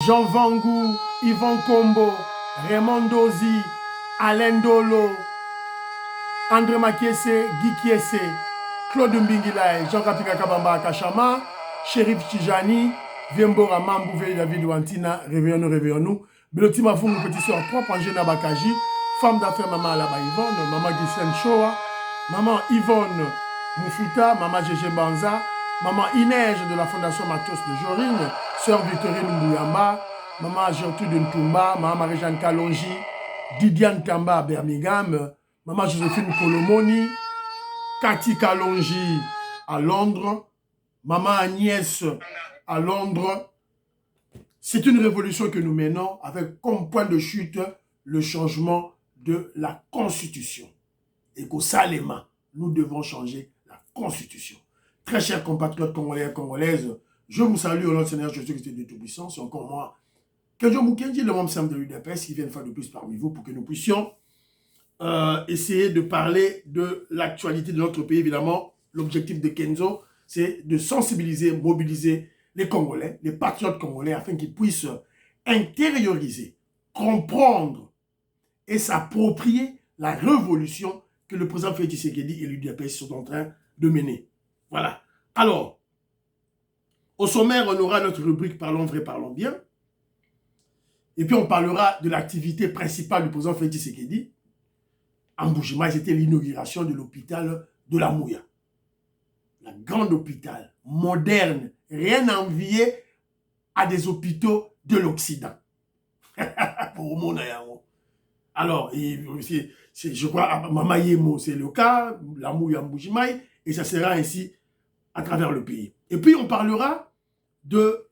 Jean Vangou, Yvon Kombo, Raymond Dozi, Alain Dolo, André Makiese, Guy Kiese, Claude Mbingilae, Jean Kapika Kabamba Kachama, Shérif Tijani, Viembora Mambouvé, David Wantina, réveillons-nous. Beloti Mafungu, petit soeur propre, Angena Bakaji, femme d'affaires, maman Alaba Yvonne, maman Ghislaine Shoa, maman Yvonne Moufuta, maman Gégé Banza, maman Inège de la Fondation Matos de Jorine, sœur Victorine Mbouyamba, maman Gertrude Ntumba, maman Marie-Jeanne Kalonji, Didiane Kamba à Birmingham, maman Joséphine Kolomoni, Cathy Kalonji à Londres, maman Agnès à Londres. C'est une révolution que nous menons avec comme point de chute le changement de la Constitution. Et qu'au Salema, nous devons changer la Constitution. Très chers compatriotes congolais et congolaises, je vous salue au nom de Seigneur Jésus-Christ de Tout-Puissant. C'est encore moi, Kedjo Mukendi, le membre simple de l'UDPS, qui vient une fois de plus parmi vous pour que nous puissions essayer de parler de l'actualité de notre pays. Évidemment, l'objectif de Kenzo, c'est de sensibiliser, mobiliser les Congolais, les patriotes congolais, afin qu'ils puissent intérioriser, comprendre et s'approprier la révolution que le président Félix Tshisekedi et l'UDPS sont en train de mener. Voilà. Alors, au sommaire, on aura notre rubrique Parlons vrai, parlons bien. Et puis, on parlera de l'activité principale du président Félix Tshisekedi. En Boujima, c'était l'inauguration de l'hôpital de la Mouya. La grande hôpital, moderne, rien à envier à des hôpitaux de l'Occident. Alors, je crois, à Mamayemo, c'est le cas, la Mouya Mboujimaï, et ça sera ainsi à travers le pays. Et puis, on parlera de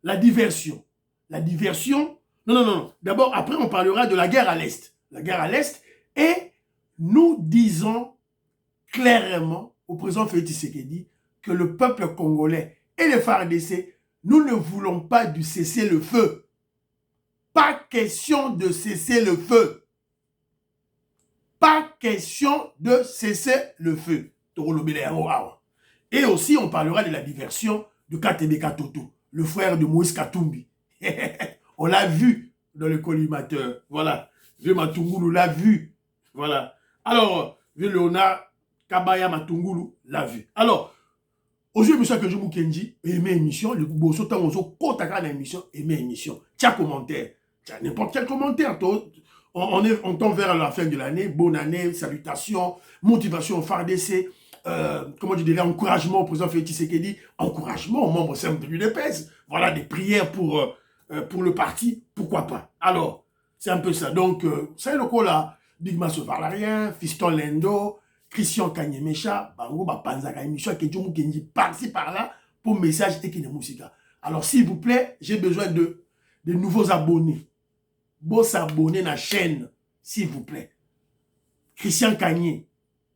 la diversion. La diversion, non. D'abord, après, on parlera de la guerre à l'Est. La guerre à l'Est, et nous disons clairement au président Félix Tshisekedi que le peuple congolais et les FARDC, nous ne voulons pas du cessez-le-feu. Pas question de cesser le feu. Pas question de cesser le feu. Et aussi, on parlera de la diversion de Katebe Katoto, le frère de Moïse Katumbi. On l'a vu dans le collimateur. Voilà. Vieux Matungulu l'a vu. Voilà. Alors, vieux Léonard Kabaya Matungulu l'a vu. Alors, aujourd'hui, M. Kedjo Mukendi, aimé émission, le bosso tant ozo kotaka na émission, aimé émission. Tiens commentaire. Tiens n'importe quel commentaire. On tend vers la fin de l'année. Bonne année, salutations, motivation au FARDC, comment je dirais, encouragement au président Félix Tshisekedi, encouragement aux membres simples de l'UDPS. Voilà, des prières pour le parti, pourquoi pas. Alors, c'est un peu ça. Donc, c'est le coup là, Digma Sovalarien, Fiston Lendo, Christian Kanyemecha, Bango, Panzaka, émission, Kedjo Mukendi, par-ci, par-là, pour message et Kine Moussika. Alors, s'il vous plaît, j'ai besoin de nouveaux abonnés. Bon s'abonner à la chaîne, s'il vous plaît. Christian Kanye,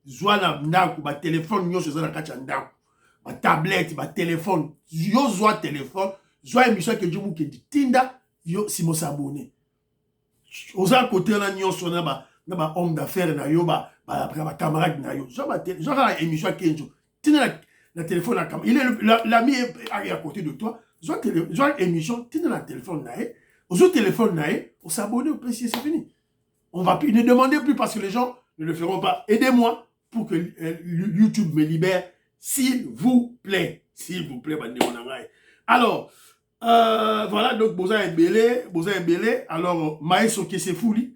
Zouana Ndaku, ba téléphone, yo, Zouana Kacha Ndaku, ba tablette, ba téléphone, yo, Zoua téléphone, Zoua émission, Kedjo Mukendi, Tinda, yo, si mo s'abonner. Aux à côté, on a nyon son, ba homme d'affaires, na yo, ba camarade na yo. Genre émission Kenjo. Tiens la téléphone à camarade. Il est l'ami à côté de toi. Genre émission, tiens la téléphone na ye. Aux autres téléphones na ye, on s'abonne au PC, c'est fini. On va plus ne demander plus parce que les gens ne le feront pas. Aidez-moi pour que YouTube me libère, s'il vous plaît. S'il vous plaît, alors, voilà, donc Boza est belé. Alors, Maïs Okesefouli.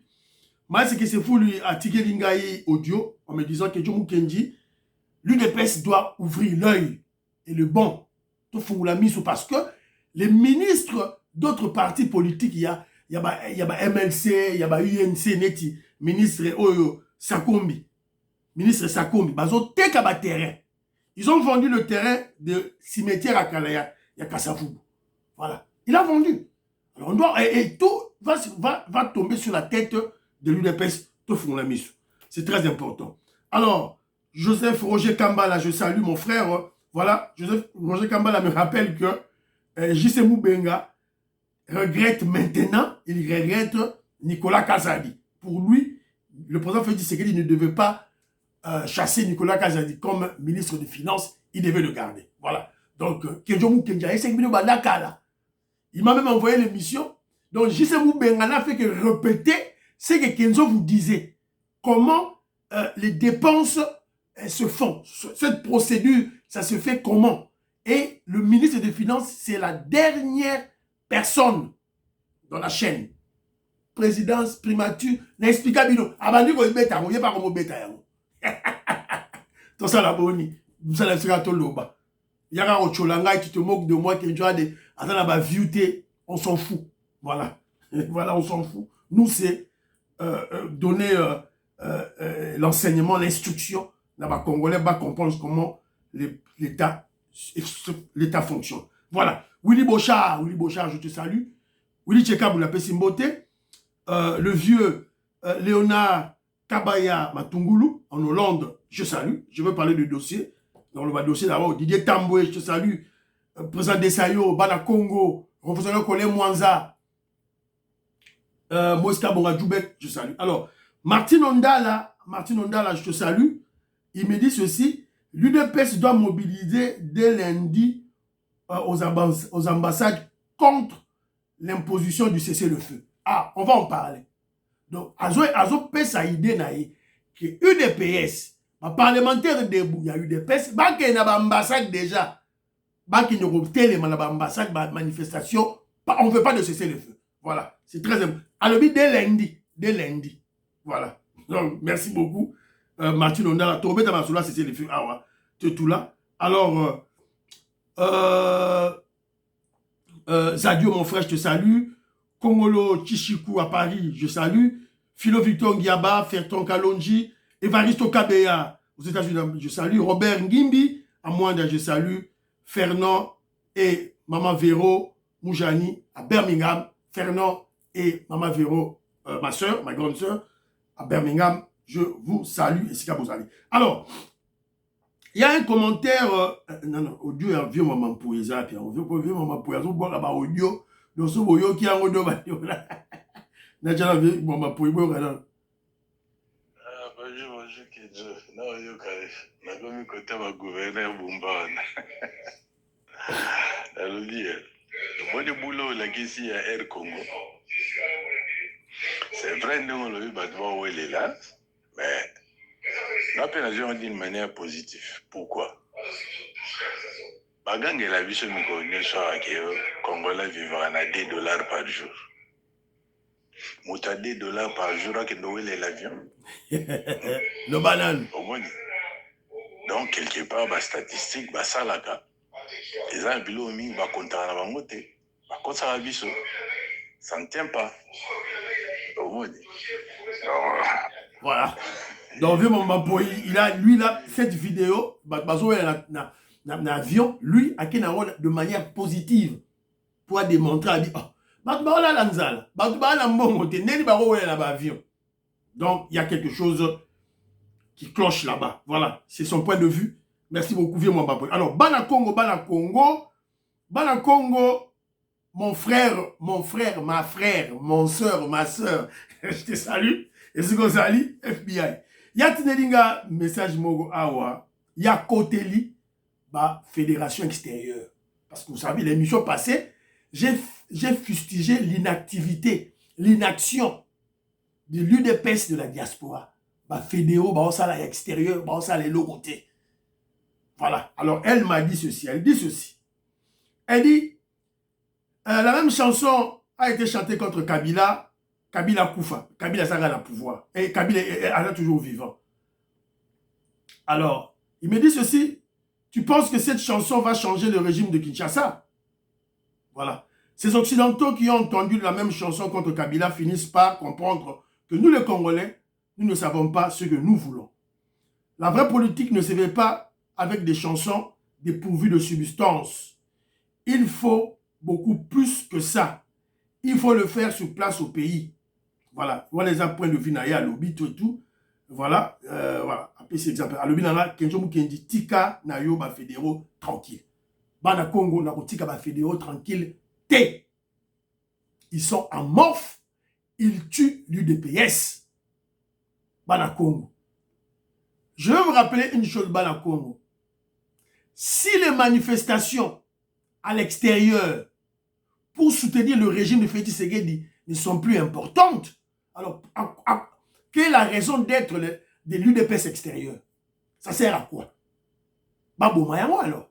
Maïs Okesefouli a tiqué l'Ingaï audio en me disant que Kedjo Mukendi, l'UDPS doit ouvrir l'œil et le bon. Parce que les ministres d'autres partis politiques, il y a MLC, il y a UNC, Neti, ministre Sakombi. Ministre Sakombi, terrain. Ils ont vendu le terrain de cimetière à Kalaya, il y a Kassafoubou. Voilà. Il a vendu. Alors on doit, et tout va tomber sur la tête de l'UDPS. C'est très important. Alors, Joseph Roger Kambala, je salue mon frère. Voilà, Joseph Roger Kambala me rappelle que J.C. Moubenga regrette maintenant, il regrette Nicolas Kazadi. Pour lui, le président Félix Tshisekedi ne devait pas chasser Nicolas Kazadi comme ministre des Finances, il devait le garder. Voilà. Donc, Kedjo Mukendi, Il m'a même envoyé l'émission. Donc, J.C. Bengana fait que répéter ce que Kenzo vous disait. Comment les dépenses se font. Cette procédure, ça se fait comment? Et le ministre des Finances, c'est la dernière personne dans la chaîne. Présidence, primature, n'explique bino. Abandi ko ibeta, on y pas comme beta yango. Tout ça la boni. Vous allez se gâteau loba. Yara ocholanga, tu te moques de moi, que tu as des. Attends, la viewté, on s'en fout. Voilà. Voilà, on s'en fout. Nous, c'est donner l'enseignement, l'instruction. Là-bas, Congolais va comprendre comment l'État fonctionne. Voilà. Willy Bochard, je te salue. Willy Tcheka Boulapé Simbote. Le vieux Léonard Kabaya Matungulu, en Hollande, je salue. Je veux parler du dossier. Dans le dossier d'abord, Didier Tamboué, je te salue. Président Desayo, Bana Congo, professeur Colin Mwanza, Moïska Bongadjoubek, je salue. Alors, Martin Ondala, je te salue. Il me dit ceci, l'UDPS doit mobiliser dès lundi aux ambassades contre l'imposition du cessez-le-feu. Ah, on va en parler. Donc, Azo pesa idée naïe que UDPS, ma parlementaire debout, il y a UDPS, bah qu'il y a une ambassade déjà, bah qu'il y a une ambassade, manifestation, on ne veut pas de cessez-le-feu. Voilà, c'est très important. Alors, dès lundi. Voilà. Donc, merci beaucoup. Martin Ondala, Tobé Tamasula, cessez-le-feu. Ah ouais, c'est tout là. Alors, Zadio, mon frère, je te salue. Kongolo Chichikou à Paris, je salue. Philo Victor Ngiaba, Ferton Kalonji, Evaristo Kabeya aux États-Unis, je salue. Robert Ngimbi à Mwanda, je salue. Fernand et Maman Véro Moujani à Birmingham. Fernand et Maman Véro, ma soeur, ma grande soeur, à Birmingham, je vous salue. Et c'est qu'à vous allez. Alors, il y a un commentaire. Non, audio, vieux Maman Poueza, puis vieux Maman Poueza, on voit là-bas audio. Donc, ce boyo qui a un audio, bonjour, Kidjo. Non, yo, na gomi côté ma gouverneur Bumban. Alors, moi, le boulot, la question à Air Congo. C'est vrai, nous, on l'a eu, où elle est là, mais l'appellation dit d'une manière positive. Pourquoi? Bagang et la vie se me connaît soit que Congolais vivra à $2 par jour. Mouta $2 par jour à que Noël est l'avion. Le banane. Donc, quelque part, la statistique, ça là, les gens bilou mi va compter à la motte. Par contre, ça va biso. Ça ne tient pas. Voilà. Donc, vieux Maman il a, lui, là, cette vidéo, avion, lui, a de manière positive pour démontrer à dire, donc, il y a quelque chose qui cloche là-bas. Voilà, c'est son point de vue. Merci beaucoup, vieux Maman. Alors, Bana Congo, mon frère, mon soeur, ma soeur, je te salue. Et ce qu'on salue, FBI. Yatinelinga, message mogo awa, ya Koteli, fédération extérieure. Parce que vous savez, l'émission passée, j'ai fustigé l'inactivité, l'inaction de l'UDPS de la diaspora. Fédéo, on s'en extérieur, on s'en les côté. Voilà. Alors, elle m'a dit ceci. Elle dit ceci. Elle dit, la même chanson a été chantée contre Kabila. Kabila Koufa. Kabila Saga le pouvoir. Et Kabila est toujours vivant. Alors, il me dit ceci. Tu penses que cette chanson va changer le régime de Kinshasa? Voilà. Ces Occidentaux qui ont entendu la même chanson contre Kabila finissent par comprendre que nous, les Congolais, nous ne savons pas ce que nous voulons. La vraie politique ne se fait pas avec des chansons dépourvues de substance. Il faut beaucoup plus que ça. Il faut le faire sur place au pays. Voilà. Voilà les points de vue naïa, lobby, tout. Voilà. Voilà. Après, c'est exemple. À lobby, nana, Kenjomu Kendi, Tika, Nayo, Fédéraux, tranquille. Bana Congo, Nako, Tika, Fédéraux, tranquille. T. Ils sont amorphes. Ils tuent l'UDPS. Bana Congo. Je veux vous rappeler une chose, Bana Congo. Si les manifestations à l'extérieur pour soutenir le régime de Félix Tshisekedi ne sont plus importantes, alors quelle est la raison d'être de l'UDPS extérieur? Ça sert à quoi? Babomayango alors.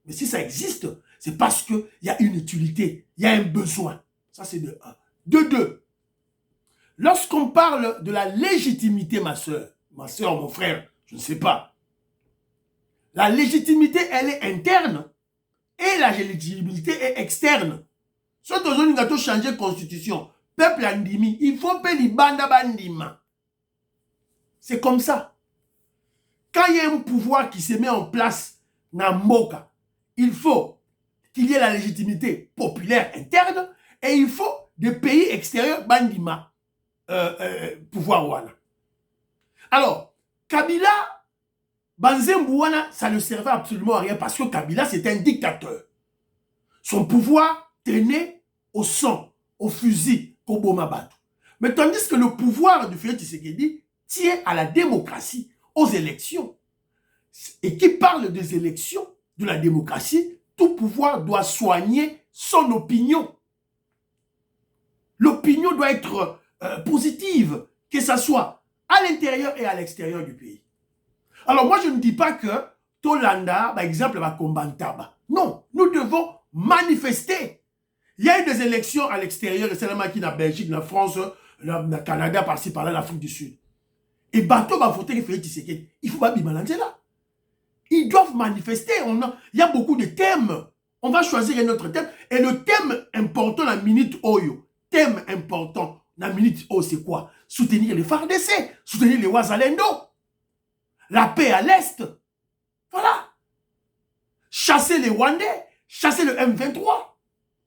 Mais si ça existe, c'est parce qu'il y a une utilité, il y a un besoin. Ça c'est de 1. De 2, lorsqu'on parle de la légitimité, ma soeur, mon frère, je ne sais pas, la légitimité, elle est interne et la légitimité est externe. Si on a changé de constitution, peuple andimi, il faut payer les banda bandima. C'est comme ça. Quand il y a un pouvoir qui se met en place dans Mboka, il faut qu'il y ait la légitimité populaire interne et il faut des pays extérieurs bandima pouvoir wana. Alors, Kabila, Banzembouana, ça ne servait absolument à rien parce que Kabila, c'était un dictateur. Son pouvoir tenait au sang, au fusil, au Bomabatu. Mais tandis que le pouvoir du Félix Tshisekedi tient à la démocratie, aux élections. Et qui parle des élections, de la démocratie, tout pouvoir doit soigner son opinion. L'opinion doit être positive, que ça soit à l'intérieur et à l'extérieur du pays. Alors moi je ne dis pas que Tolanda, par exemple, va combattre. Non, nous devons manifester. Il y a eu des élections à l'extérieur, seulement qui dans Belgique, dans France, dans Canada, par-ci, par-là, l'Afrique du Sud. Et Bateau va voter que Félix Tshisekedi. Il ne faut pas bibalancer là. Ils doivent manifester. Il y a beaucoup de thèmes. On va choisir un autre thème. Et le thème important, la minute Oyo, thème important, la minute Oyo, c'est quoi? Soutenir les FARDC, soutenir les Ouazalendo, la paix à l'Est. Voilà. Chasser les Rwandais, chasser le M23.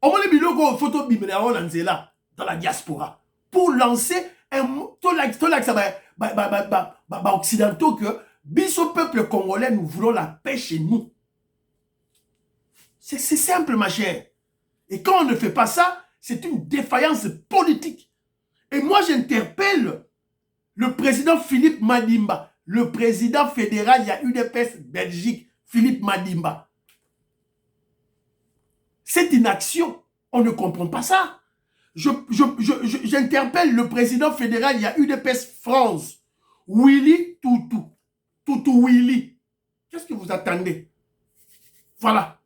On va les biloko photo biménéo dans la diaspora pour lancer un occidentaux que biso peuple congolais, nous voulons la paix chez nous. C'est simple, ma chère. Et quand on ne fait pas ça, c'est une défaillance politique. Et moi, j'interpelle le président Philippe Madimba, le président fédéral, il y a UDPS Belgique, Philippe Madimba. C'est une action. On ne comprend pas ça. J'interpelle le président fédéral, il y a UDPS France, Willy Toutou. Toutou Willy. Qu'est-ce que vous attendez? Voilà.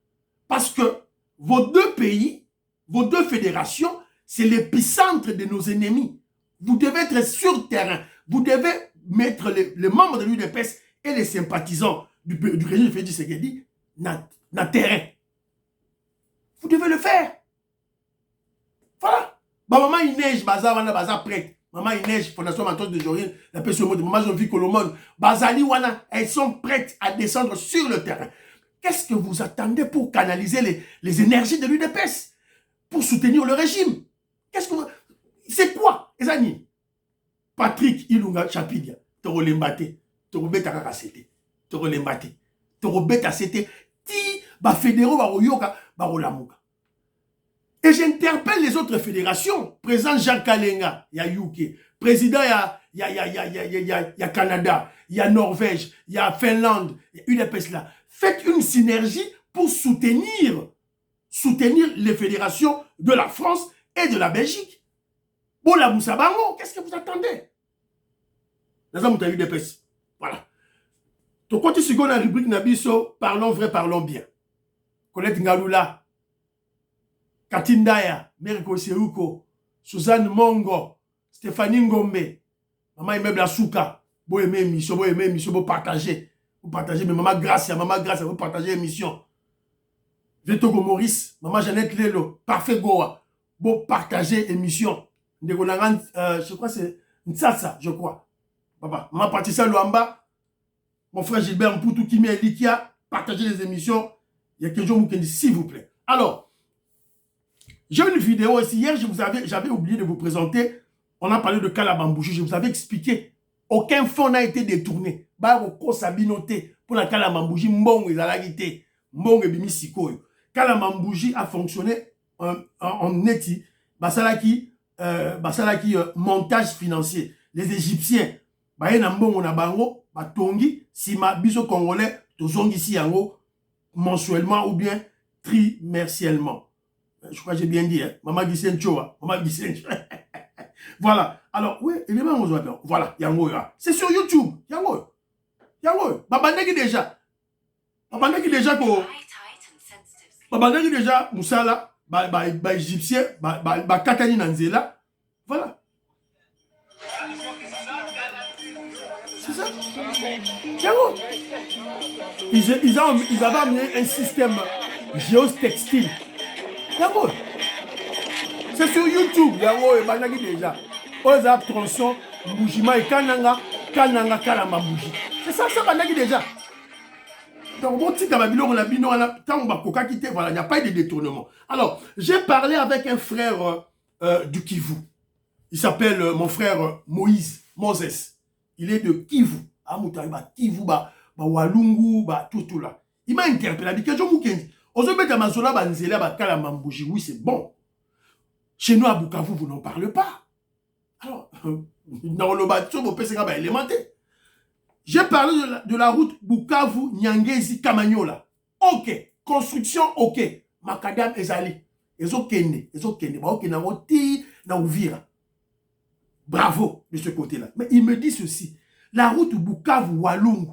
Parce que vos deux pays, vos deux fédérations, c'est l'épicentre de nos ennemis. Vous devez être sur terrain. Vous devez mettre les membres de l'UDPS et les sympathisants du régime de Félix Tshisekedi dans terrain. Vous devez le faire. Voilà. Bah, maman, il neige, baza prête. Maman, il neige, Fondation Mantos de Jorine, la paix sur le monde. Maman, je vis Colomone. Bazali, wana, elles sont prêtes à descendre sur le terrain. Qu'est-ce que vous attendez pour canaliser les énergies de l'UDPS? Pour soutenir le régime? Qu'est-ce que vous... C'est quoi, les amis? Patrick Ilunga Chapidia, Toro Lembate, Toro Beta Kakasete, Toro Lembate, Toro Beta Sete, Ti, ba fédéraux, ba Royoka, ba Rolamuka. Et j'interpelle les autres fédérations. Président Jean Kalenga, il y a UK. Président, il y a Canada, il y a Norvège, il y a Finlande, il y a UDPS là. Faites une synergie pour soutenir les fédérations de la France et de la Belgique. Bon, la Moussabango, qu'est-ce que vous attendez? Nous avons eu UDPS. Voilà. Donc, quand tu la rubrique Nabiso, parlons vrai, parlons bien. Colette Ngaloula, Katindaya, Meriko Seruko, Suzanne Mongo, Stéphanie Ngombe, Maman Immeuble Asuka, vous aimez émission, vous partagez. Vous partagez, mais Maman Gracia, vous partagez l'émission. Vetogo Maurice, Maman Jeannette Lelo, Parfait Goa, vous partagez l'émission. Je crois que c'est Ntsatsa, je crois. Papa, Maman Patricia Luamba, mon frère Gilbert Mpoutou, Kimi Elikia, partagez les émissions. Il y a quelques jours, s'il vous plaît. Alors, j'ai une vidéo ici. Hier, j'avais oublié de vous présenter. On a parlé de Kalabambouji. Je vous avais expliqué. Aucun fonds n'a été détourné. Baroko Sabinoté pour la Kalabambouji. Mbong Ezalagité. Mbong Ebimi Sikoyo. Kalabambouji a fonctionné en neti. Basalaki montage financier. Les Égyptiens. Bayena Mbong Nabango. Batongi. Sima Biso Congolais. Tozongi si yango mensuellement ou bien trimestriellement. Je crois que j'ai bien dit, hein. Maman Gissen Choa. Maman Gissen Choa. Voilà. Alors, oui, évidemment, voilà, Yango, c'est sur YouTube. Yango. Yango. Babandeki déjà. Babandeki déjà ko. Babandeki déjà Moussala, ba égyptien, ba Katani Nanzela. Voilà. C'est ça. Yango. Ils avaient amené un système géotextile. Yango. C'est sur YouTube. Yango et Bandaki déjà. Aux abstentions, Boujima et Kananga, Kalama Bouji. C'est ça, ça Bandaki déjà. Donc, bon, quand voilà, il n'y a pas eu de détournement. Alors, j'ai parlé avec un frère du Kivu. Il s'appelle mon frère Moses. Il est de Kivu. Kivu, Walungu, tout là. Il m'a interpellé. Il m'a dit, oui, c'est bon. Chez nous, à Bukavu, vous n'en parlez pas. Alors, dans le bateau, vous pouvez élémenter. J'ai parlé de la route Bukavu-Nyangezi-Kamanyola. Ok. Construction, ok. Makadam Ezali. Ezokende. Bravo de ce côté-là. Mais il me dit ceci. La route Bukavu-Walungu.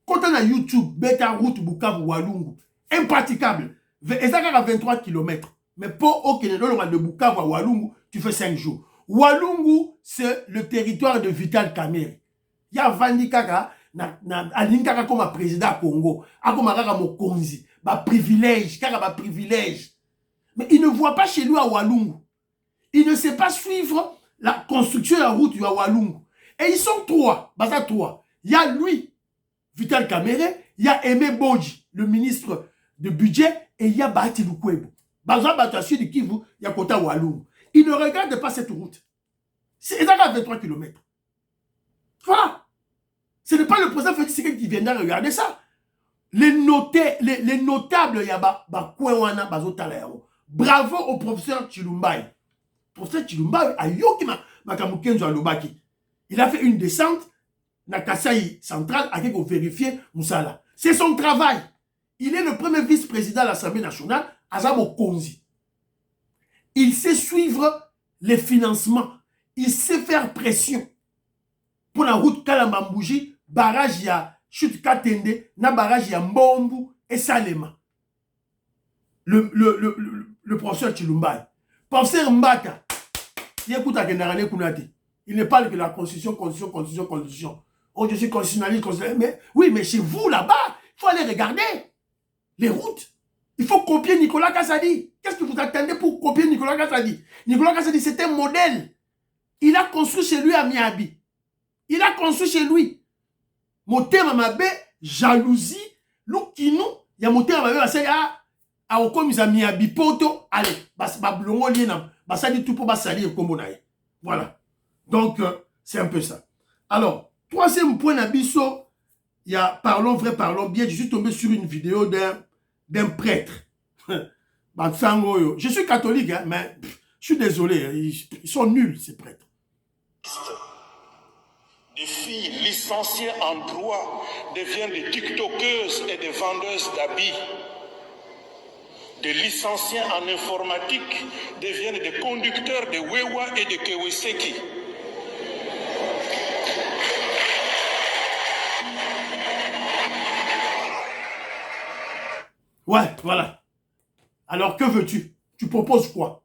Quand on a YouTube, bêta route Bukavu-Walungu. Impraticable. Ezaka à 23 km. Mais pour aucun de Bukavu à Walungu, tu fais 5 jours. Walungu, c'est le territoire de Vital Kamerhe. Il y a Vandi Kaka, Alinkaka comme président Congo, comme Mokonzi, privilège, Kaka privilège. Mais il ne voit pas chez lui à Walungu. Il ne sait pas suivre la construction de la route à Walungu. Et ils sont trois, trois. Il y a lui, Vital Kamerhe, il y a Aimé Bodji, le ministre de budget, et il y a Bahati Lukwebo. Il y a Kota Walungu. Il ne regarde pas cette route. C'est exactement 23 km. Voilà. Ce n'est pas le président Félix Tshisekedi qui viendra regarder ça. Les notables, il y a bravo au professeur Chilumbaï. Professeur Chilumbaï a yoki makamukenzo alobaki. Il a fait une descente na Kasai centrale avec vérifier Moussala. C'est son travail. Il est le premier vice-président de l'Assemblée nationale, Azamo Konzi. Il sait suivre les financements. Il sait faire pression. Pour la route Kalambambouji, barrage ya Chute Katende, na barrage ya Mbombu et Salema. Le professeur Chilumbaï. Professeur Mbaka, il ne parle que de la constitution. Oh, je suis constitutionnaliste, mais oui, mais chez vous là-bas, il faut aller regarder les routes. Il faut copier Nicolas Kassadi. Qu'est-ce que vous attendez pour copier Nicolas Kassadi? Nicolas Kassadi, c'est un modèle. Il a construit chez lui à Miabi. Il a construit chez lui. Motema mabe, jalousie, l'oukinu, il y a motema mabe, c'est à okomisa Miabi poto, allez, bablongo lienam, basadi tout pour basali et kombonaye. Voilà. Donc, c'est un peu ça. Alors, troisième point d'abisso, il y a parlons vrai, parlons bien. Je suis tombé sur une vidéo d'un prêtre. Je suis catholique, hein, mais je suis désolé, ils sont nuls, ces prêtres. Des filles licenciées en droit deviennent des tiktokeuses et des vendeuses d'habits. Des licenciés en informatique deviennent des conducteurs de Wewa et de Keweseki. Ouais, voilà. Alors, que veux-tu? Tu proposes quoi?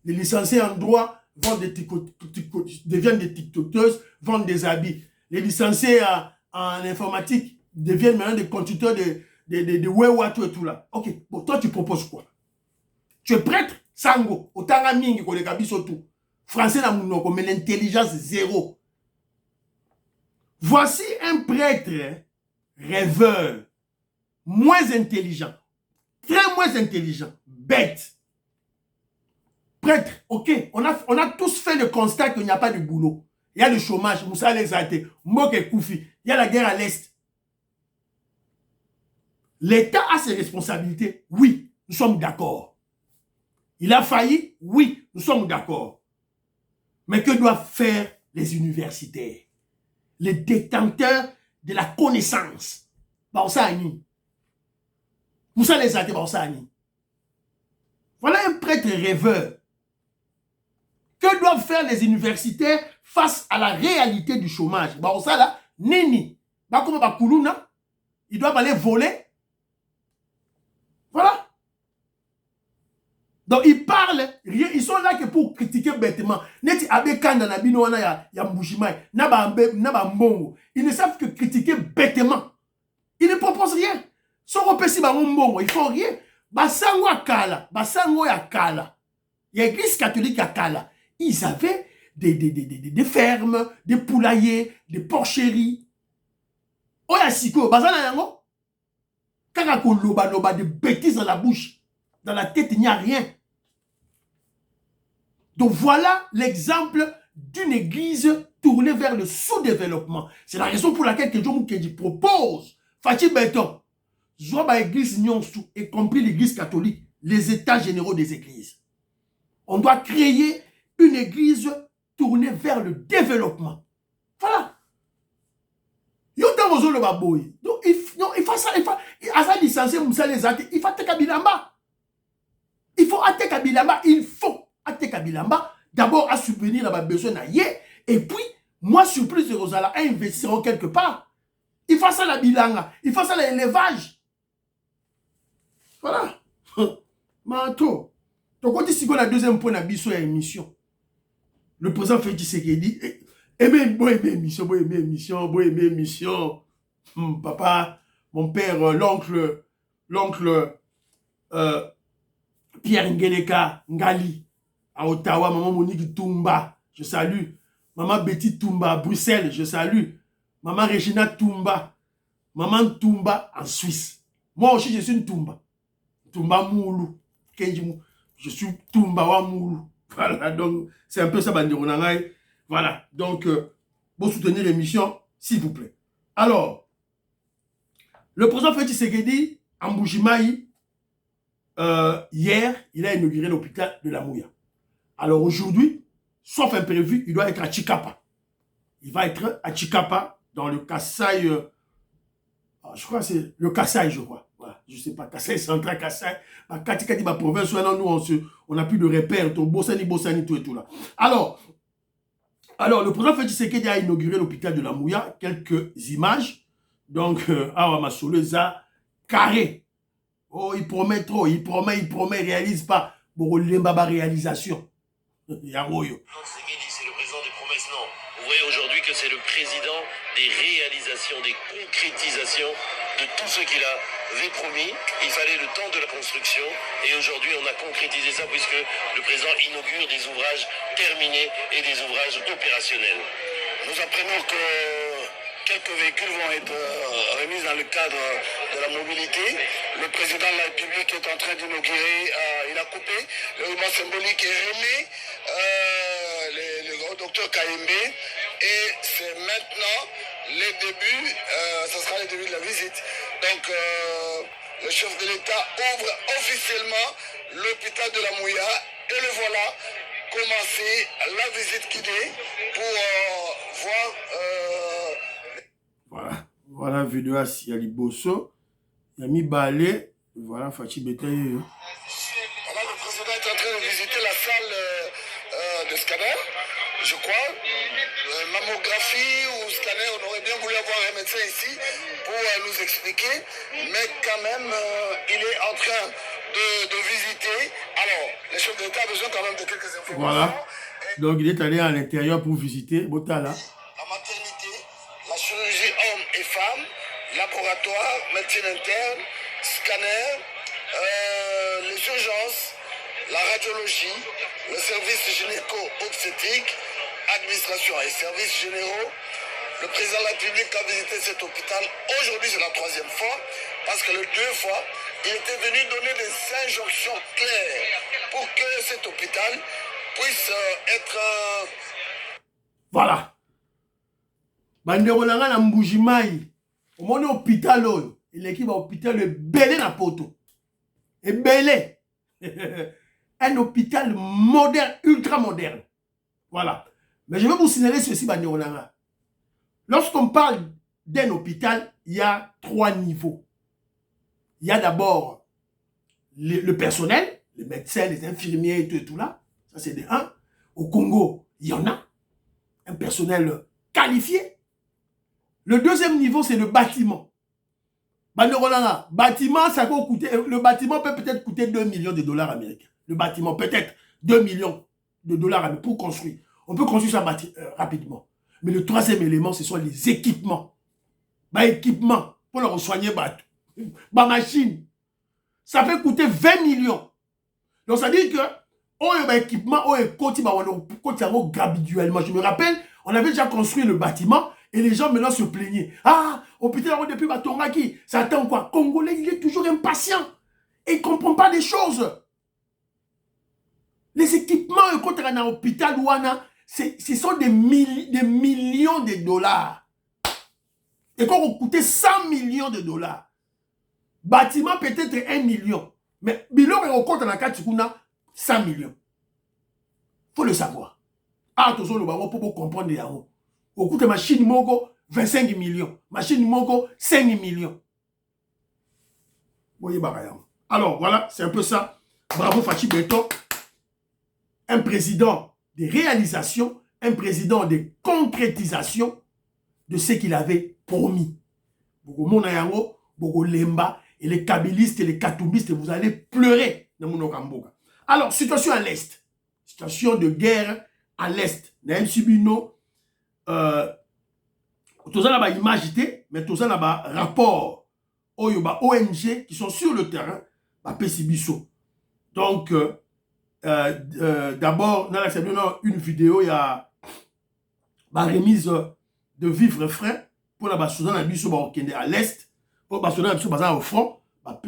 Les licenciés en droit deviennent des tiktokeuses, vendent des habits. Les licenciés en informatique deviennent maintenant des conducteurs de Wewa, tout et tout là. Ok, bon, toi tu proposes quoi? Tu es prêtre? Sango, otanga mingi ko leka biso tout. Français na munoko, mais l'intelligence zéro. Voici un prêtre rêveur, moins intelligent, très moins intelligent, bête. Prêtre, ok, on a tous fait le constat qu'il n'y a pas de boulot. Il y a le chômage, Moussa les Até, Moke Koufi, il y a la guerre à l'Est. L'État a ses responsabilités, oui, nous sommes d'accord. Il a failli, oui, nous sommes d'accord. Mais que doivent faire les universitaires, les détenteurs de la connaissance? Moussa les Até, Voilà un prêtre rêveur. Que doivent faire les universitaires face à la réalité du chômage? Bah, ça là, nini. Bah, comme bah, Koulouna, ils doivent aller voler. Voilà. Donc, ils parlent, ils sont là que pour critiquer bêtement. Neti abe kanda na bino wana ya Mbujimai, naba mbongo. Ils ne savent que critiquer bêtement. Ils ne proposent rien. Son repesi ba mbongo, ils font rien. Basango ya kala, basango ya kala. Il y a l'église catholique à Kala. Ils avaient des fermes, des poulaillers, des porcheries. Oya siko, bazana yango. Kaka ko loba de bêtises dans la bouche. Dans la tête, il n'y a rien. Donc voilà l'exemple d'une église tournée vers le sous-développement. C'est la raison pour laquelle que John Mukendi propose, Fatih Beton, Zoba église Nyonsu, y compris l'église catholique, les états généraux des églises. On doit créer une église tournée vers le développement. Voilà. Donc il faut ça, il faut licencier Moussa les athées, il faut attaquer Bilamba. Il faut attaquer Bilamba, il faut attaquer Bilamba. D'abord à subvenir à ma besoin à yé, et puis moi surprise de Rosala à investir quelque part. Il faut ça la bilanga, il faut ça l'élevage. Voilà. Manto. Donc, on dit si on a deuxième point d'ambition et émission. Le président Félix Tshisekedi, aimer émission. Papa, mon père, l'oncle Pierre Ngeleka Ngali, à Ottawa, maman Monique Toumba, je salue. Maman Betty Toumba à Bruxelles, je salue. Maman Regina Toumba, maman Toumba en Suisse. Moi aussi, je suis une Toumba. Toumba Moulou. Je suis Toumba wa Moulou. Voilà, donc c'est un peu ça, Bandironangaï. Voilà, donc, pour soutenir l'émission, s'il vous plaît. Alors, le président Félix Tshisekedi, en Mbujimai, hier, il a inauguré l'hôpital de la Mouya. Alors aujourd'hui, sauf imprévu, il doit être à Chikapa. Il va être à Chikapa, dans le Kasaï, je crois que c'est le Kasaï, je crois. Voilà, je ne sais pas, Kasaï central, Kasaï, Katikati, ma province, nous, on n'a plus de repères, Bossani, tout et tout là. Alors, le président Félix Tshisekedi a inauguré l'hôpital de la Mouya, quelques images. Donc, Awa Masoleza, carré. Oh, il promet trop, il promet, il réalise pas. Bon, l'embaba réalisation. Yaroyo. C'est le président des promesses, non. Vous voyez aujourd'hui que c'est le président des réalisations, des concrétisations de tout ce qu'il avait promis. Il fallait le temps de la construction et aujourd'hui on a concrétisé ça puisque le président inaugure des ouvrages terminés et des ouvrages opérationnels. Nous apprenons que quelques véhicules vont être remis dans le cadre de la mobilité. Le président de la République est en train d'inaugurer, il a coupé le ruban symbolique et remis le docteur Kayembe. Et c'est maintenant les débuts, ce sera le début de la visite. Donc le chef de l'État ouvre officiellement l'hôpital de la Mouya et le voilà commencer la visite guidée pour voir... Voilà, vidéo à Yaliboso. Yami Balé. Voilà, Fachi Betaye. Voilà, le président est en train de visiter la salle de scanner, je crois. Mammographie ou scanner, on aurait bien voulu avoir un médecin ici pour nous expliquer. Mais quand même, il est en train de visiter. Alors, le chef d'État a besoin quand même de quelques informations. Voilà. Donc, il est allé à l'intérieur pour visiter Botala. La maternité, la chirurgie hommes et femmes, laboratoire, médecine interne, scanner, les urgences, la radiologie, le service gynéco-obstétrique, administration et services généraux. Le président de la République a visité cet hôpital. Aujourd'hui, c'est la 3e fois, parce que les 2 fois, il était venu donner des injonctions claires pour que cet hôpital puisse être... Voilà. Bandeko nanga na Mbujimai. Au moins hôpital oyo. L'équipe hôpital est belé na poto. Et belé. Un hôpital moderne, ultra moderne. Voilà. Mais je vais vous signaler ceci, bandeko nanga. Lorsqu'on parle d'un hôpital, il y a 3 niveaux. Il y a d'abord le personnel, les médecins, les infirmiers et tout là. Ça, c'est des 1. Au Congo, il y en a. Un personnel qualifié. Le deuxième niveau, c'est le bâtiment. Bâtiment, ça peut coûter, le bâtiment peut peut-être coûter 2 millions de dollars américains. Le bâtiment, peut-être 2 millions de dollars américains pour construire. On peut construire ça rapidement. Mais le troisième élément, ce sont les équipements. Équipement, pour leur soigner, machine. Ça peut coûter 20 millions. Donc, ça dit que, on a équipement, on est graduellement. Je me rappelle, on avait déjà construit le bâtiment et les gens maintenant se plaignaient. Ah, hôpital depuis Batongaki, ça attend quoi? Congolais, il est toujours impatient et il ne comprend pas les choses. Les équipements, quand on est à l'hôpital, ce sont des millions de dollars. Et quand on coûtait 100 millions de dollars, bâtiment peut-être 1 million. Mais bilan et on compte dans la carte 100 millions. Il faut le savoir. Ah, tout ça, le baron pour comprendre les haros. Au coût de machine mogo, 25 millions. Machine mogo, 5 millions. Alors, voilà, c'est un peu ça. Bravo Fachi Beto. Un président de réalisation, un président de concrétisation de ce qu'il avait promis. Beaucoup de monde, beaucoup lemba, et les kabylistes et les katumbistes, vous allez pleurer dans mon Okamboka. Alors, situation à l'Est. Situation de guerre à l'Est. Naïm Sibino, tout ça là-bas imagité, mais tout ça là-bas rapport aux ONG qui sont sur le terrain, Pessibiso. Donc, d'abord, dans une vidéo, il y a la remise de vivres frais pour la Soudan à l'Est, pour la Soudan au front, Comme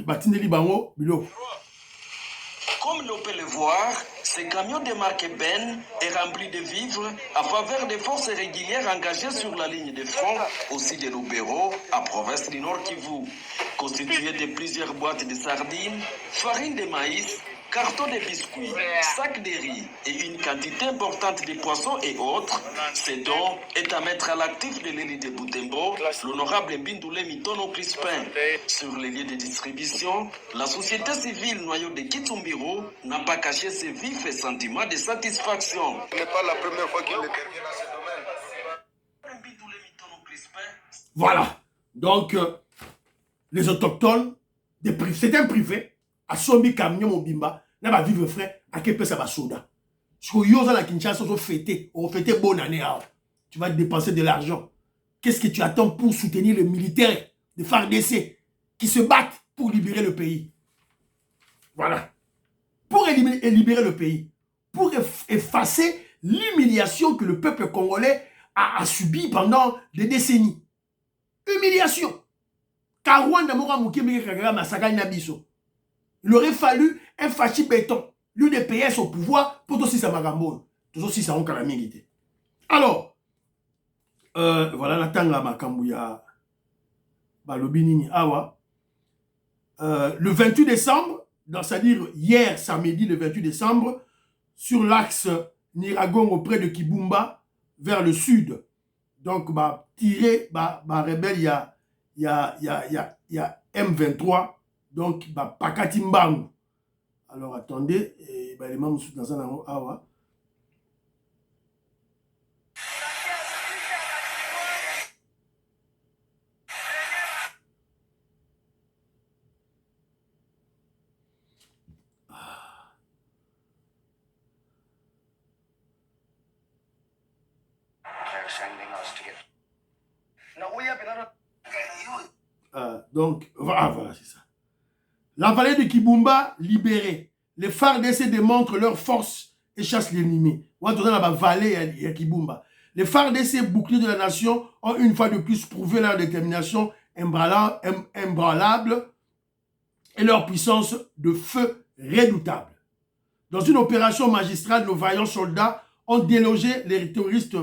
l'on peut le voir, ce camion de marque Ben est rempli de vivres à faveur des forces régulières engagées sur la ligne de front, aussi de Lubero, à province du Nord Kivu, constituée de plusieurs boîtes de sardines, farine de maïs, cartons de biscuits, sacs de riz et une quantité importante de poissons et autres. Ce don est à mettre à l'actif de l'élite de Butembo, l'honorable Mbindoulé Mitono Crispin. Sur les lieux de distribution, la société civile noyau de Kitumbiro n'a pas caché ses vifs sentiments de satisfaction. Ce n'est pas la première fois qu'il intervient dans ce domaine. Voilà. Donc, les autochtones, c'est un privé. À Sombi camion Mobimba, n'a pas vivre frais, à quel peu ça va soda. Parce que Yosa la Kinshasa, on fêter bonne année. Tu vas dépenser de l'argent. Qu'est-ce que tu attends pour soutenir les militaires de FARDC qui se battent pour libérer le pays? Voilà. Pour libérer le pays. Pour effacer l'humiliation que le peuple congolais a subi pendant des décennies. Humiliation. Karwanda Mora Mukembe Kagara Masaka Nabiso. Il aurait fallu un Fachi Béton, l'UDPS au pouvoir, pour tout ça Magambo. Tout ça, on calamité. Alors, voilà la tanga Makambouya Balobinini Awa. Le 28 décembre, c'est-à-dire hier, samedi, le 28 décembre, sur l'axe Niragon auprès de Kibumba, vers le sud. Donc, tiré, rebelle, il y a M23. Donc, Pakatimbangu. Alors, attendez, les membres sont dans un awa. Donc, voilà, c'est ça. La vallée de Kibumba libérée. Les FARDC démontrent leur force et chassent l'ennemi. On dans la vallée de Kibumba. Les FARDC, boucliers de la nation, ont une fois de plus prouvé leur détermination imbranlable et leur puissance de feu redoutable. Dans une opération magistrale, nos vaillants soldats ont délogé les terroristes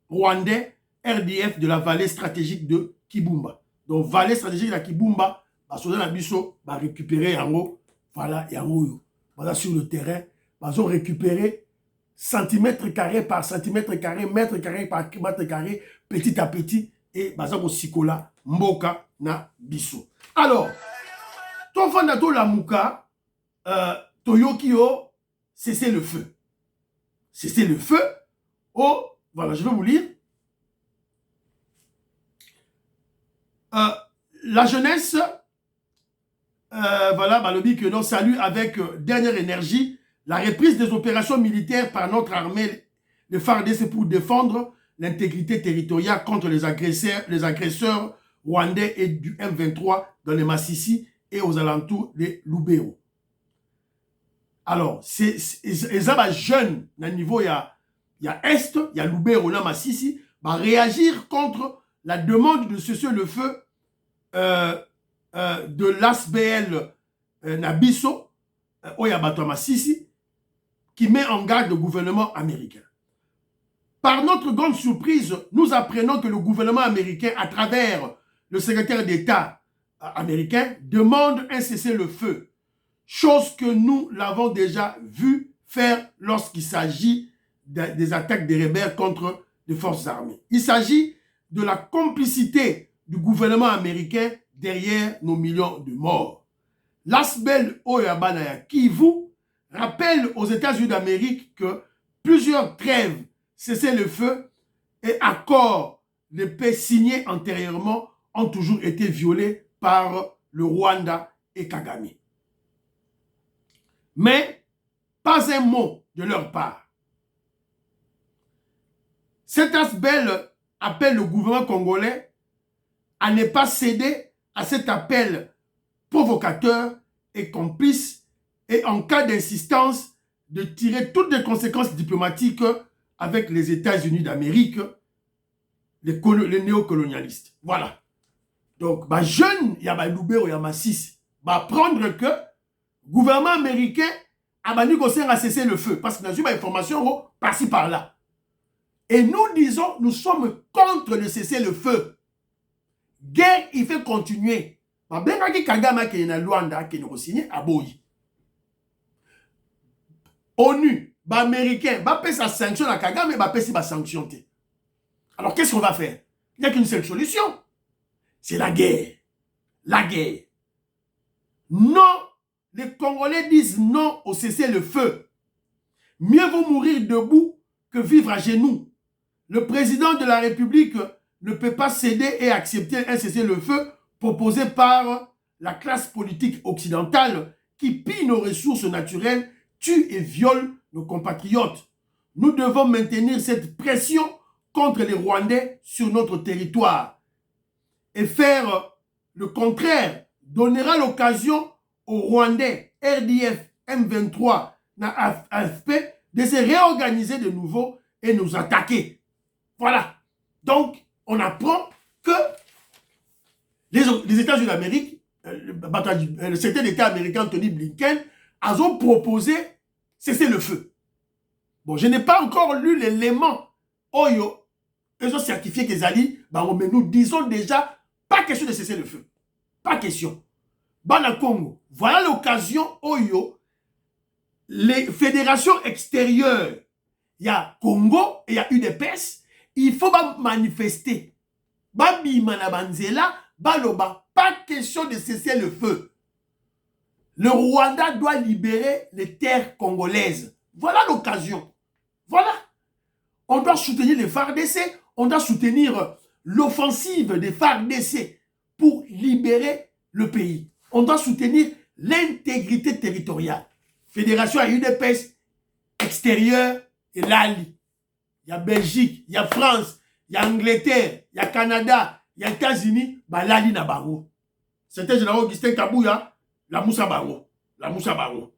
rwandais RDF de la vallée stratégique de Kibumba. Donc, vallée stratégique de Kibumba, Soda Nabiso va récupérer en haut, voilà, et en haut, voilà sur le terrain, ils ont récupéré centimètre carré par centimètre carré, mètre carré par mètre carré, petit à petit, et ils ont Sikola, Mboka, na Biso. Alors, ton fandato la Mouka, Toyokio, cessez le feu. Cessez le feu. Oh, voilà, je vais vous lire. La jeunesse, voilà, Balobi que l'on salue avec dernière énergie la reprise des opérations militaires par notre armée, le FARDC, pour défendre l'intégrité territoriale contre les agresseurs rwandais et du M23 dans les Massissi et aux alentours de Lubero. Alors, c'est jeunes, à niveau, il y a Est, il y a Lubero, là, Massissi, va réagir contre la demande de cesser le feu de l'ASBL Nabiso, Oyabato Massissi, qui met en garde le gouvernement américain. Par notre grande surprise, nous apprenons que le gouvernement américain, à travers le secrétaire d'État américain, demande un cessez-le-feu, chose que nous l'avons déjà vu faire lorsqu'il s'agit des attaques des rebelles contre les forces armées. Il s'agit de la complicité du gouvernement américain derrière nos millions de morts. L'ASBEL Oyabana Kivu rappelle aux États-Unis d'Amérique que plusieurs trêves, cessez-le-feu et accords de paix signés antérieurement ont toujours été violés par le Rwanda et Kagame. Mais pas un mot de leur part. Cet ASBEL appelle le gouvernement congolais à ne pas céder à cet appel provocateur et complice et en cas d'insistance de tirer toutes les conséquences diplomatiques avec les États-Unis d'Amérique, les néocolonialistes. Voilà. Donc, bah, jeune, il y a Lubero, il y a Massis, va apprendre que le gouvernement américain a négocié à cesser le feu parce qu'il n'a eu pas d'informations par-ci par-là. Et nous disons, nous sommes contre le cessez-le-feu. Guerre, il fait continuer. Bien que Kagame qui est dans Luanda, qui est signé à Boyi. ONU, Américain, va payer sa sanction à Kagame, va payer sa sanction. Alors qu'est-ce qu'on va faire? Il n'y a qu'une seule solution. C'est la guerre. La guerre. Non, les Congolais disent non au cessez-le-feu. Mieux vaut mourir debout que vivre à genoux. Le président de la République ne peut pas céder et accepter un cessez-le-feu proposé par la classe politique occidentale qui pille nos ressources naturelles, tue et viole nos compatriotes. Nous devons maintenir cette pression contre les Rwandais sur notre territoire. Et faire le contraire donnera l'occasion aux Rwandais, RDF, M23, AFP, de se réorganiser de nouveau et nous attaquer. Voilà. Donc, on apprend que les États-Unis d'Amérique, le secrétaire d'État américain Tony Blinken, ont proposé cesser le feu. Bon, je n'ai pas encore lu l'élément Oyo. Ils ont certifié qu'ils allaient, mais nous disons déjà, pas question de cesser le feu. Pas question. Bana Congo, voilà l'occasion Oyo, les fédérations extérieures, il y a Congo et il y a UDPS, il faut manifester. Pas question de cesser le feu. Le Rwanda doit libérer les terres congolaises. Voilà l'occasion. Voilà. On doit soutenir les FARDC, on doit soutenir l'offensive des FARDC pour libérer le pays. On doit soutenir l'intégrité territoriale. Fédération à UDPS, extérieure et l'ALI. Il y a Belgique, il y a France, il y a Angleterre, il y a Canada, il y a États-Unis, l'ALI na bango. C'était général Augustin Kabouya, la Moussa Bango. La Moussa Bango.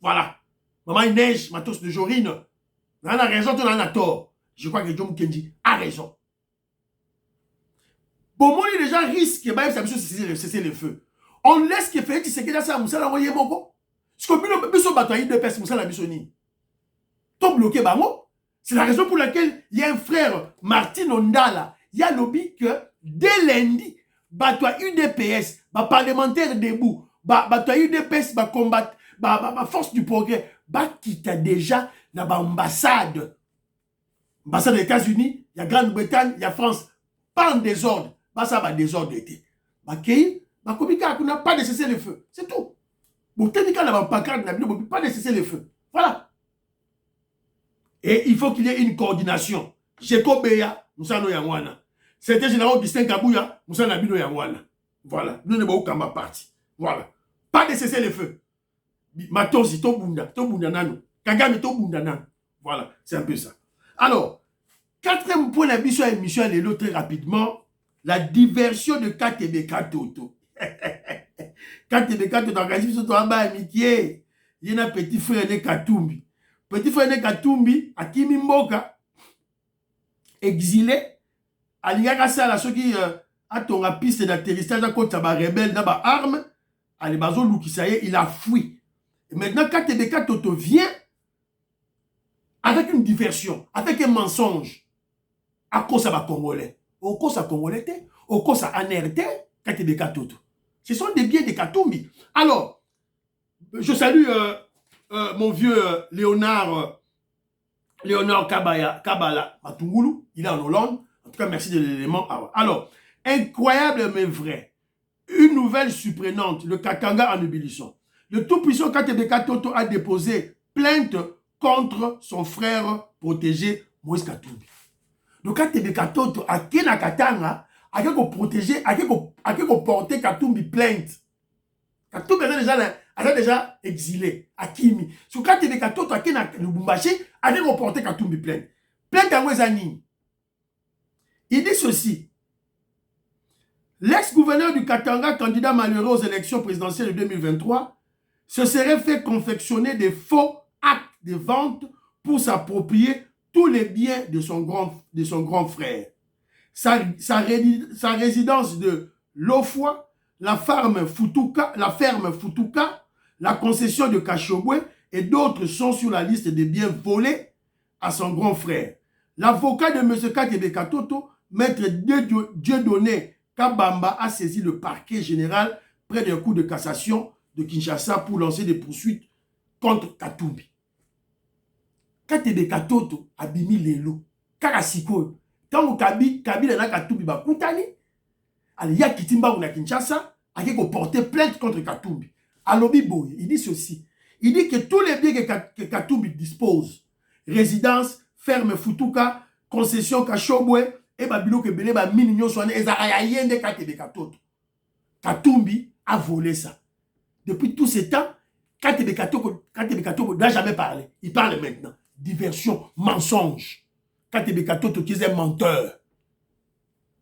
Voilà. Maman il neige, matos de Jorine. On a raison, on a tort. Je crois que John Kendi a raison. Bon, moi, les gens risquent de cesser le feu. On laisse que Félix Tshisekedi à Moussa l'envoyer moko. Ce que nous avons bataillé de peste Moussa la Bissoni. Tout bloqué, c'est la raison pour laquelle il y a un frère, Martin Ondala, il y a lobby que dès lundi, bataille UDPS, parlementaire debout, bataille UDPS, combattre, force du progrès, qui a déjà l'ambassade. L'ambassade des États-Unis, il y a Grande-Bretagne, il y a France, pas en désordre. Ça va désordre été. On n'a pas de cesser le feu. C'est tout. Pas de cesser le feu. Voilà. Et il faut qu'il y ait une coordination. Cheko Beya, Moussa no Yangwana. C'était général Augustin Kabouya, Moussa Nabino Yangwana. Voilà. Nous ne sommes pas parti. Voilà. Pas de cesser le feu. Matosi, to bunda nano. Kagame, to bunda nano. Voilà. C'est un peu ça. Alors, quatrième point de la émission, est très rapidement. La diversion de KTBK Toto. KTBK Toto, amitié. Il y a un petit frère de Katumbi. Petit frère de Katumbi, Akimi Mboka, exilé, Aliaga Sala, ceux qui a ton piste d'atterrissage à côté de la rebelle, dans la arme, Alibazo Lukisaye, il a fui. Et maintenant, KTBK Toto vient avec une diversion, avec un mensonge. À cause de la Congolais. Au cause de la Congolais, au cause de la NRT, KTBK Toto. Ce sont des biens de Katumbi. Alors, je salue mon vieux Léonard Kabala Matungulu. Il est en Hollande. En tout cas, merci de l'élément. Alors, incroyable mais vrai. Une nouvelle surprenante. Le Katanga en ébullition. Le tout-puissant KTBK Toto a déposé plainte contre son frère protégé Moïse Katumbi. Donc KTBK Toto a Kena Katanga a protéger, a porter Katumbi plainte. Katumbi a déjà exilé à Kimi. Sur KTBK Toto a Kena Lubumbashi a porter Katumbi plainte. Plainte à Wezani. Il dit ceci. L'ex-gouverneur du Katanga, candidat malheureux aux élections présidentielles de 2023, se serait fait confectionner des faux actes de vente pour s'approprier tous les biens de son grand frère. Sa résidence de Lofwa, la ferme Futuka, la concession de Kachobwe et d'autres sont sur la liste des biens volés à son grand frère. L'avocat de M. KTBK Toto, maître Dieudonné Kabamba, a saisi le parquet général près d'un coup de cassation de Kinshasa pour lancer des poursuites contre Katumbi. KTBK Toto a bimi lelo. Karasiko. Tant que Kabila na Katumbi ba kutani, ali ya kitimba na Kinshasa, a porté plainte contre Katumbi. Alobi Boye, il dit ceci. Il dit que tous les biens que Katumbi dispose, résidence, ferme Futuka, concession Kachobwe, et Babilo que Belé ba minignon soane, et Zarayayen de KTBK Toto. Katumbi a volé ça. Depuis tout ce temps, KTBK Toto n'a jamais parlé. Il parle maintenant. Diversion, mensonge. KTBK Toto qui est un menteur.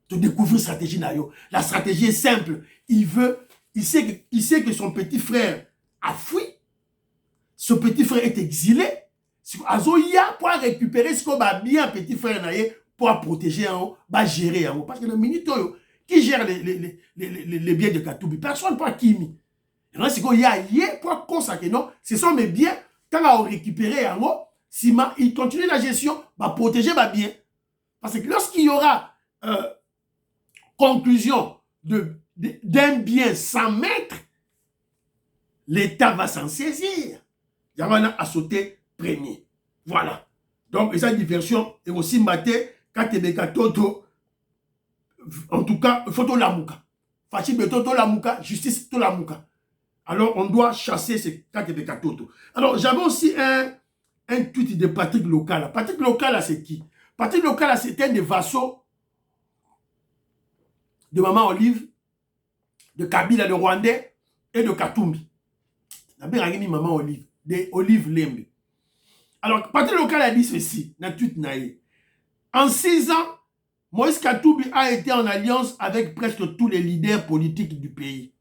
De découvrir la stratégie nayo. La stratégie est simple. Il sait que son petit frère a fui. Son petit frère est exilé. Azoya pour récupérer ce qu'on va bien petit frère naye pour protéger en haut, pour gérer en haut. Parce que le Minitoyo qui gère les biens de Katumbi, personne pas Kimi. C'est qu'il y a pour consacrer non, ce sont mes biens. Quand on récupérer en haut, il continue la gestion, va protéger ma bien. Parce que lorsqu'il y aura conclusion d'un bien sans maître, l'État va s'en saisir. Yavana a sauté premier. Voilà. Donc, cette diversion est aussi matée KTBK Toto. En tout cas, photo Lamouka. Fachibe Toto Lamouka, justice Toto Lamouka. Alors, on doit chasser ces KTBK Toto. Alors, j'avais aussi un tweet de Patrick Lokala. Patrick Lokala, c'est qui? Patrick Lokala, c'est un des vassaux de Maman Olive, de Kabila, de Rwandais et de Katumbi. D'abord, il y a Maman Olive, de Olive Lembe. Alors, Patrick Lokala a dit ceci, dans tweet naïe. En 6 ans, Moïse Katumbi a été en alliance avec presque tous les leaders politiques du pays.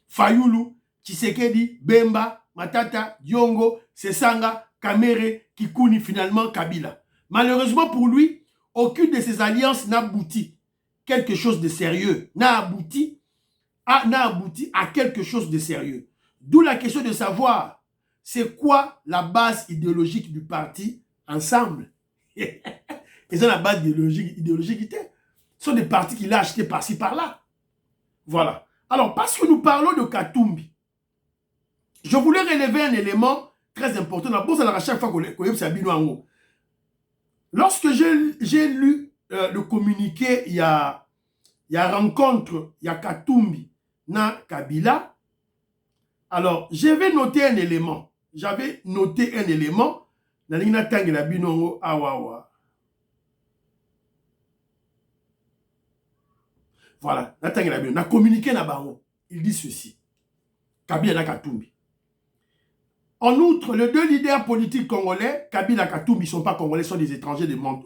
Fayulu, Tshisekedi, Bemba, Matata, Diongo, Sesanga, Kamere, Kikuni, finalement Kabila. Malheureusement pour lui, aucune de ces alliances n'aboutit quelque chose de sérieux, n'a abouti à quelque chose de sérieux. D'où la question de savoir, c'est quoi la base idéologique du parti ensemble? Et c'est la base idéologique. Ce sont des partis qu'il a achetés par-ci, par-là. Voilà. Alors, parce que nous parlons de Katumbi, je voulais relever un élément très important. La bourse, à chaque fois qu'on est lorsque j'ai lu le communiqué, il y a rencontre, il y a Katumbi, na Kabila, Alors, j'avais noté un élément. J'avais noté un élément. Nalingna tangela binongo awawa. Voilà, na communiqué na bango. Il dit ceci. Kabila na Katumbi. En outre, les deux leaders politiques congolais, Kabila et Katumbi, ne sont pas congolais, sont des étrangers de monde.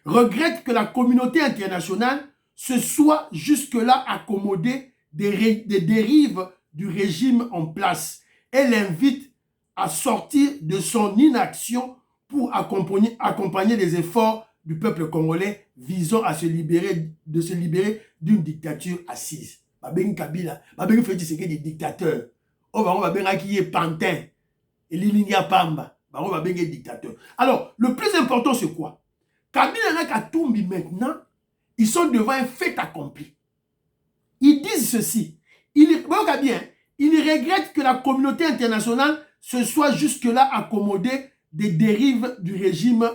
Regrettent que la communauté internationale se soit jusque-là accommodée des dérives du régime en place. Elle invite à sortir de son inaction pour accompagner les efforts du peuple congolais visant à se libérer d'une dictature assise. Babengi Kabila, babengi Félix Tshisekedi des dictateurs. Oh, babengi qui est pantin. Et Lilingia Pamba, babengi dictateur. Alors, le plus important, c'est quoi? Kabila et Katumbi, maintenant, ils sont devant un fait accompli. Ils disent ceci. Ils regrettent que la communauté internationale se soit jusque-là accommodée des dérives du régime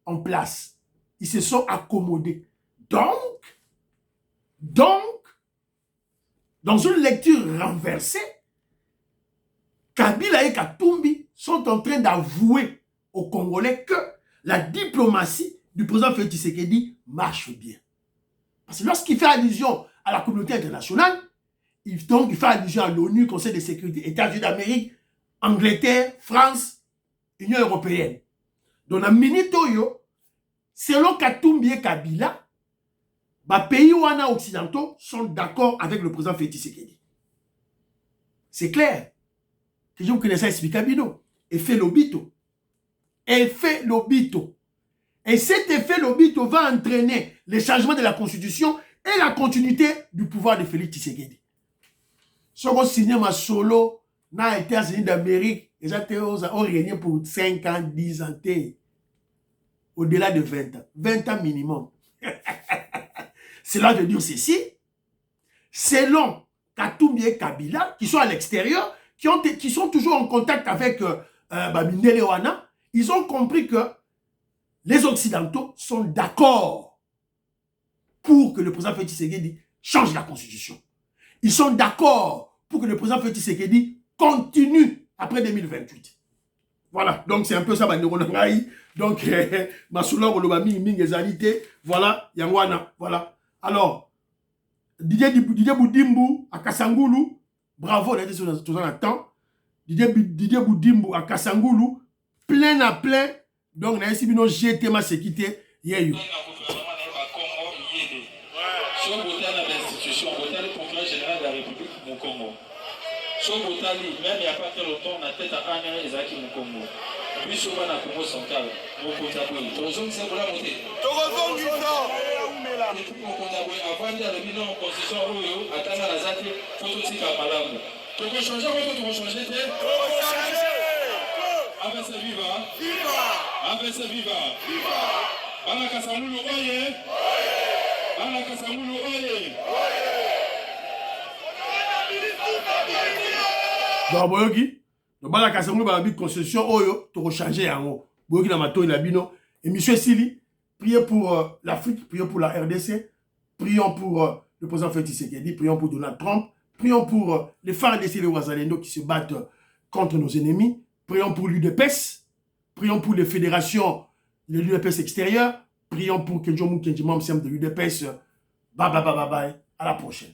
en place. Ils se sont accommodés. Donc, dans une lecture renversée, Kabila et Katumbi sont en train d'avouer aux Congolais que la diplomatie du président Félix Tshisekedi marche bien. Parce que lorsqu'il fait allusion à la communauté internationale, il fait allusion à l'ONU, Conseil de sécurité, États-Unis d'Amérique, Angleterre, France, Union européenne. Donc, dans Minitoyo, selon Katumbi et Kabila, les pays occidentaux sont d'accord avec le président Félix Tshisekedi. C'est clair. Que je vous connais ça, explique Bino. Effet Lobito. Effet Lobito. Et cet effet Lobito va entraîner le changement de la constitution et la continuité du pouvoir de Félix Tshisekedi. Si on signe ma solo dans les États-Unis d'Amérique, ils ont régné pour 5 ans, 10 ans, au-delà de 20 ans. 20 ans minimum. Cela veut dire ceci. Selon Katumbi et Kabila, qui sont à l'extérieur, qui sont toujours en contact avec Mindele Wana, ils ont compris que les Occidentaux sont d'accord pour que le président Félix Tshisekedi change la constitution. Ils sont d'accord pour que le président Félix Tshisekedi continue après 2028. Voilà, donc c'est un peu ça, donc, voilà, Yangwana, voilà. Alors, Didier Boudimbu à Kassangoulou, bravo, on a été sur un temps. Didier Boudimbu à Kassangoulou, plein à plein. Donc, on a essayé de jeter ma sécurité. Yeah. So Botali, même il n'y a pas très longtemps, on a tête à Anya et Zaki Mukongo. Puis souvent, on a Congo central, Mokotaboué. Tozong, c'est pour la montée. Tozong, c'est pour la montée. Avant de le bilan en constitution, attendre la Zaki, phototique à Malambo. Tu veux changer, tu veux changer, tu veux changer. Avec ce viva. Viva. Avec ce viva. Viva. Bana Kasamoulou, oye. Bana Kasamoulou, oye. Donc, boyoki, donc bala Kasamoulou ba bi concession oyo to changer yango. Boyoki na mato na bino. Et monsieur Sili, priez pour l'Afrique, prions pour la RDC, prions pour le président Félix Tshisekedi, prions pour Donald Trump, prions pour les FARDC et les Ouazalendo qui se battent contre nos ennemis, prions pour l'UDPS, prions pour les fédérations de l'UDPS extérieure, prions pour Kenjomou Kenjimam Siam de l'UDPS. Bye bye bye bye bye. À la prochaine.